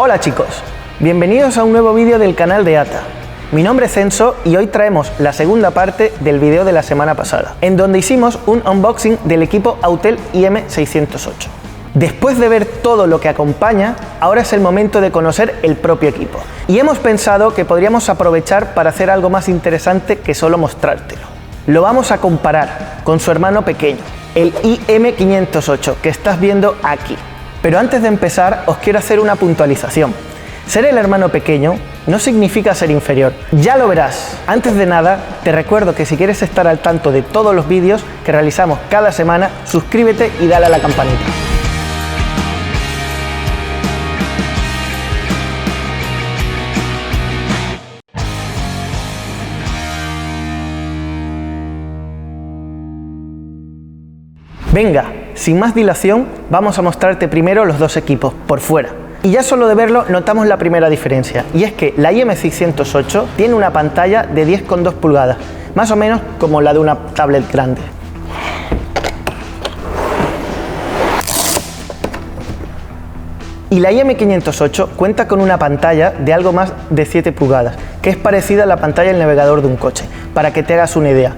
Hola chicos, bienvenidos a un nuevo vídeo del canal de ATA. Mi nombre es Enzo y hoy traemos la segunda parte del vídeo de la semana pasada, en donde hicimos un unboxing del equipo Autel IM608. Después de ver todo lo que acompaña, ahora es el momento de conocer el propio equipo. Y hemos pensado que podríamos aprovechar para hacer algo más interesante que solo mostrártelo. Lo vamos a comparar con su hermano pequeño, el IM508, que estás viendo aquí. Pero antes de empezar, os quiero hacer una puntualización. Ser el hermano pequeño no significa ser inferior, ya lo verás. Antes de nada, te recuerdo que si quieres estar al tanto de todos los vídeos que realizamos cada semana, suscríbete y dale a la campanita. Venga, sin más dilación, vamos a mostrarte primero los dos equipos por fuera. Y ya solo de verlo notamos la primera diferencia, y es que la IM608 tiene una pantalla de 10,2 pulgadas, más o menos como la de una tablet grande. Y la IM508 cuenta con una pantalla de algo más de 7 pulgadas, que es parecida a la pantalla del navegador de un coche, para que te hagas una idea.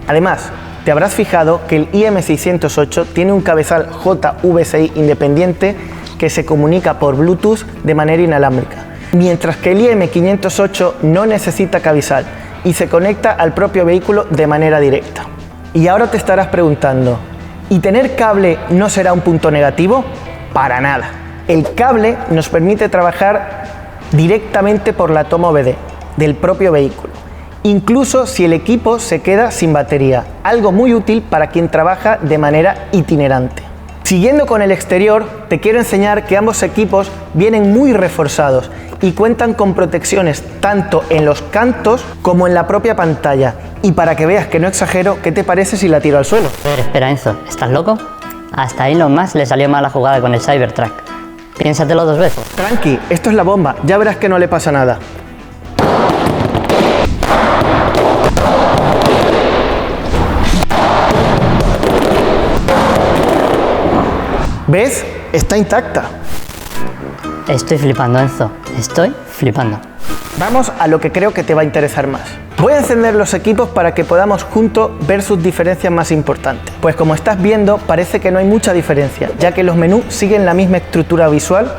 Además, te habrás fijado que el IM608 tiene un cabezal JVCI independiente que se comunica por Bluetooth de manera inalámbrica, mientras que el IM508 no necesita cabezal y se conecta al propio vehículo de manera directa. Y ahora te estarás preguntando, ¿y tener cable no será un punto negativo? Para nada. El cable nos permite trabajar directamente por la toma OBD del propio vehículo, incluso si el equipo se queda sin batería, algo muy útil para quien trabaja de manera itinerante. Siguiendo con el exterior, te quiero enseñar que ambos equipos vienen muy reforzados y cuentan con protecciones tanto en los cantos como en la propia pantalla. Y para que veas que no exagero, ¿qué te parece si la tiro al suelo? Espera Enzo, ¿estás loco? Hasta Elon Musk le salió mal la jugada con el Cybertruck. Piénsatelo dos veces. Tranqui, esto es la bomba, ya verás que no le pasa nada. ¿Ves? Está intacta. Estoy flipando, Enzo. Estoy flipando. Vamos a lo que creo que te va a interesar más. Voy a encender los equipos para que podamos juntos ver sus diferencias más importantes. Pues como estás viendo, parece que no hay mucha diferencia, ya que los menús siguen la misma estructura visual,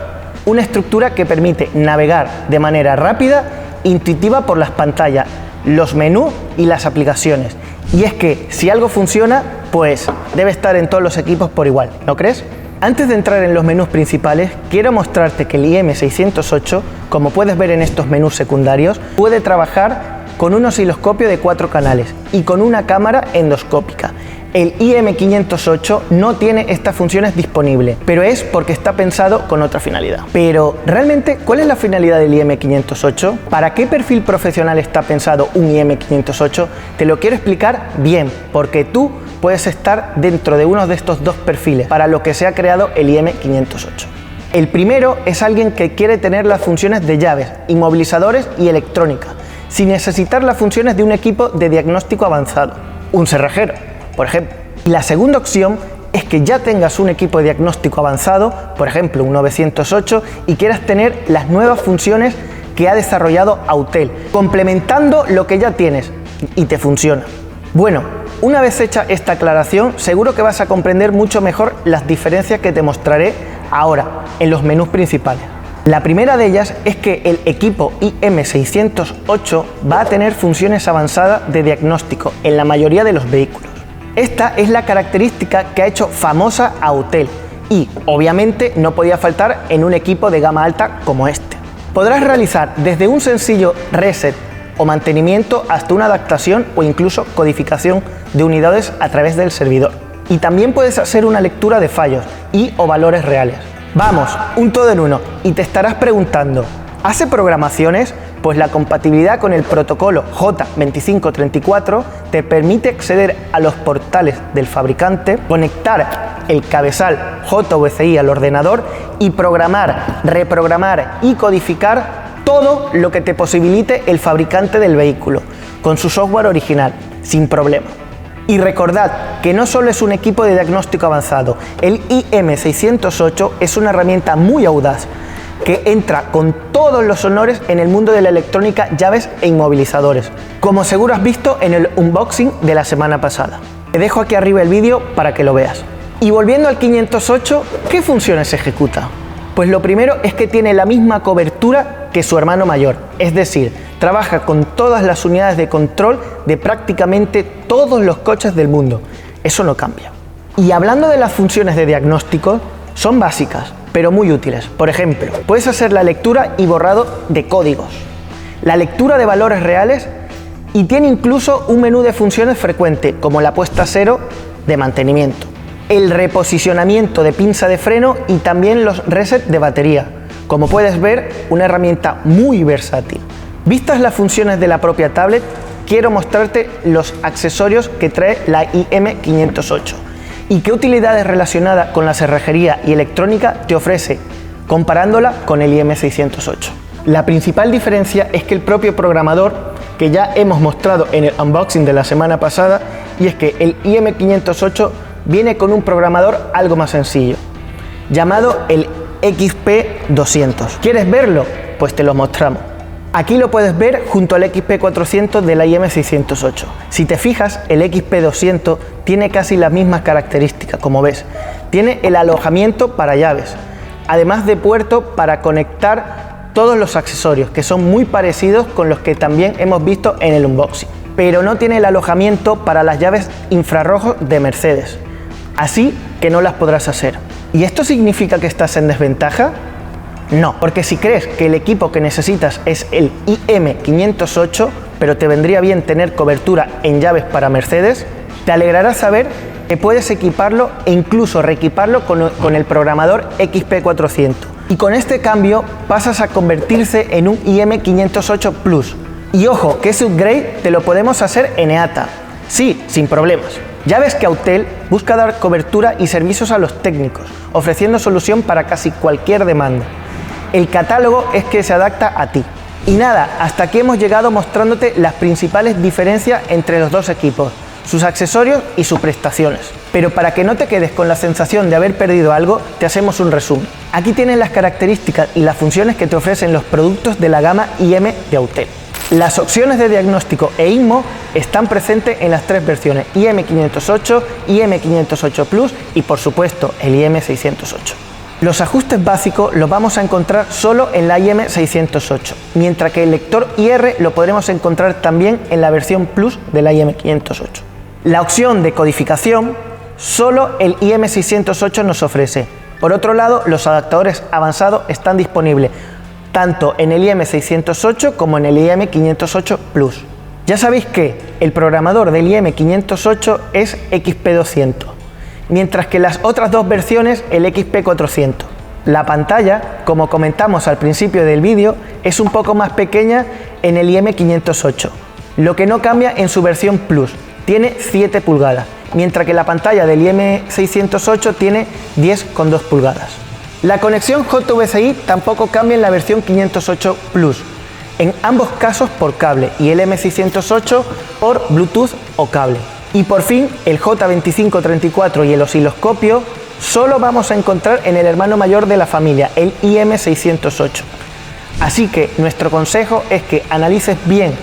una estructura que permite navegar de manera rápida e intuitiva por las pantallas, los menús y las aplicaciones. Y es que si algo funciona, pues debe estar en todos los equipos por igual, ¿no crees? Antes de entrar en los menús principales, quiero mostrarte que el IM608, como puedes ver en estos menús secundarios, puede trabajar con un osciloscopio de 4 canales y con una cámara endoscópica. El IM508 no tiene estas funciones disponibles, pero es porque está pensado con otra finalidad. Pero, ¿realmente cuál es la finalidad del IM508? ¿Para qué perfil profesional está pensado un IM508? Te lo quiero explicar bien, porque tú puedes estar dentro de uno de estos dos perfiles para lo que se ha creado el IM508. El primero es alguien que quiere tener las funciones de llaves, inmovilizadores y electrónica, sin necesitar las funciones de un equipo de diagnóstico avanzado, un cerrajero, por ejemplo. Y la segunda opción es que ya tengas un equipo de diagnóstico avanzado, por ejemplo un 908, y quieras tener las nuevas funciones que ha desarrollado Autel, complementando lo que ya tienes y te funciona. Bueno, una vez hecha esta aclaración, seguro que vas a comprender mucho mejor las diferencias que te mostraré ahora en los menús principales. La primera de ellas es que el equipo IM608 va a tener funciones avanzadas de diagnóstico en la mayoría de los vehículos. Esta es la característica que ha hecho famosa a Autel y, obviamente, no podía faltar en un equipo de gama alta como este. Podrás realizar desde un sencillo reset o mantenimiento hasta una adaptación o incluso codificación de unidades a través del servidor. Y también puedes hacer una lectura de fallos y o valores reales. Vamos, un todo en uno. Y te estarás preguntando, ¿hace programaciones? Pues la compatibilidad con el protocolo J2534 te permite acceder a los portales del fabricante, conectar el cabezal JVCI al ordenador y programar, reprogramar y codificar todo lo que te posibilite el fabricante del vehículo, con su software original, sin problema. Y recordad que no solo es un equipo de diagnóstico avanzado, el IM608 es una herramienta muy audaz que entra con todos los honores en el mundo de la electrónica, llaves e inmovilizadores, como seguro has visto en el unboxing de la semana pasada. Te dejo aquí arriba el vídeo para que lo veas. Y volviendo al 508, ¿qué funciones ejecuta? Pues lo primero es que tiene la misma cobertura que su hermano mayor, es decir, trabaja con todas las unidades de control de prácticamente todos los coches del mundo. Eso no cambia. Y hablando de las funciones de diagnóstico, son básicas, pero muy útiles. Por ejemplo, puedes hacer la lectura y borrado de códigos, la lectura de valores reales y tiene incluso un menú de funciones frecuente, como la puesta a cero de mantenimiento, el reposicionamiento de pinza de freno y también los resets de batería. Como puedes ver, una herramienta muy versátil. Vistas las funciones de la propia tablet, quiero mostrarte los accesorios que trae la IM508 y qué utilidades relacionadas con la cerrajería y electrónica te ofrece, comparándola con el IM608. La principal diferencia es que el propio programador, que ya hemos mostrado en el unboxing de la semana pasada, y es que el IM508 viene con un programador algo más sencillo, llamado el XP200. ¿Quieres verlo? Pues te lo mostramos. Aquí lo puedes ver junto al XP400 de la IM608. Si te fijas, el XP200 tiene casi las mismas características, como ves. Tiene el alojamiento para llaves, además de puerto para conectar todos los accesorios, que son muy parecidos con los que también hemos visto en el unboxing. Pero no tiene el alojamiento para las llaves infrarrojos de Mercedes, así que no las podrás hacer. ¿Y esto significa que estás en desventaja? No, porque si crees que el equipo que necesitas es el IM508, pero te vendría bien tener cobertura en llaves para Mercedes, te alegrará saber que puedes equiparlo e incluso reequiparlo con el programador XP400. Y con este cambio pasas a convertirse en un IM508 Plus. Y ojo, que ese upgrade te lo podemos hacer en EATA. Sí, sin problemas. Ya ves que Autel busca dar cobertura y servicios a los técnicos, ofreciendo solución para casi cualquier demanda. El catálogo es que se adapta a ti. Y nada, hasta aquí hemos llegado mostrándote las principales diferencias entre los dos equipos, sus accesorios y sus prestaciones. Pero para que no te quedes con la sensación de haber perdido algo, te hacemos un resumen. Aquí tienes las características y las funciones que te ofrecen los productos de la gama IM de Autel. Las opciones de diagnóstico e INMO están presentes en las tres versiones IM508, IM508 Plus y por supuesto el IM608. Los ajustes básicos los vamos a encontrar solo en la IM608, mientras que el lector IR lo podremos encontrar también en la versión Plus de la IM508. La opción de codificación solo el IM608 nos ofrece. Por otro lado, los adaptadores avanzados están disponibles tanto en el IM608 como en el IM508 Plus. Ya sabéis que el programador del IM508 es XP200, mientras que las otras dos versiones el XP400. La pantalla, como comentamos al principio del vídeo, es un poco más pequeña en el IM508, lo que no cambia en su versión Plus, tiene 7 pulgadas, mientras que la pantalla del IM608 tiene 10,2 pulgadas. La conexión JVCI tampoco cambia en la versión 508 Plus, en ambos casos por cable y el M608 por Bluetooth o cable. Y por fin el J2534 y el osciloscopio solo vamos a encontrar en el hermano mayor de la familia, el IM608. Así que nuestro consejo es que analices bien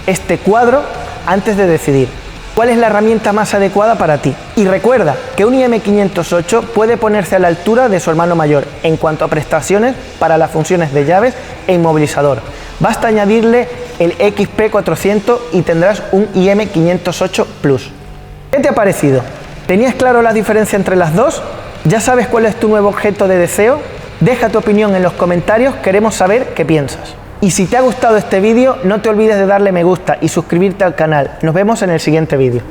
este cuadro antes de decidir cuál es la herramienta más adecuada para ti. Y recuerda que un IM508 puede ponerse a la altura de su hermano mayor en cuanto a prestaciones para las funciones de llaves e inmovilizador. Basta añadirle el XP400 y tendrás un IM508 Plus. ¿Qué te ha parecido? ¿Tenías claro la diferencia entre las dos? ¿Ya sabes cuál es tu nuevo objeto de deseo? Deja tu opinión en los comentarios, queremos saber qué piensas. Y si te ha gustado este vídeo, no te olvides de darle me gusta y suscribirte al canal. Nos vemos en el siguiente vídeo.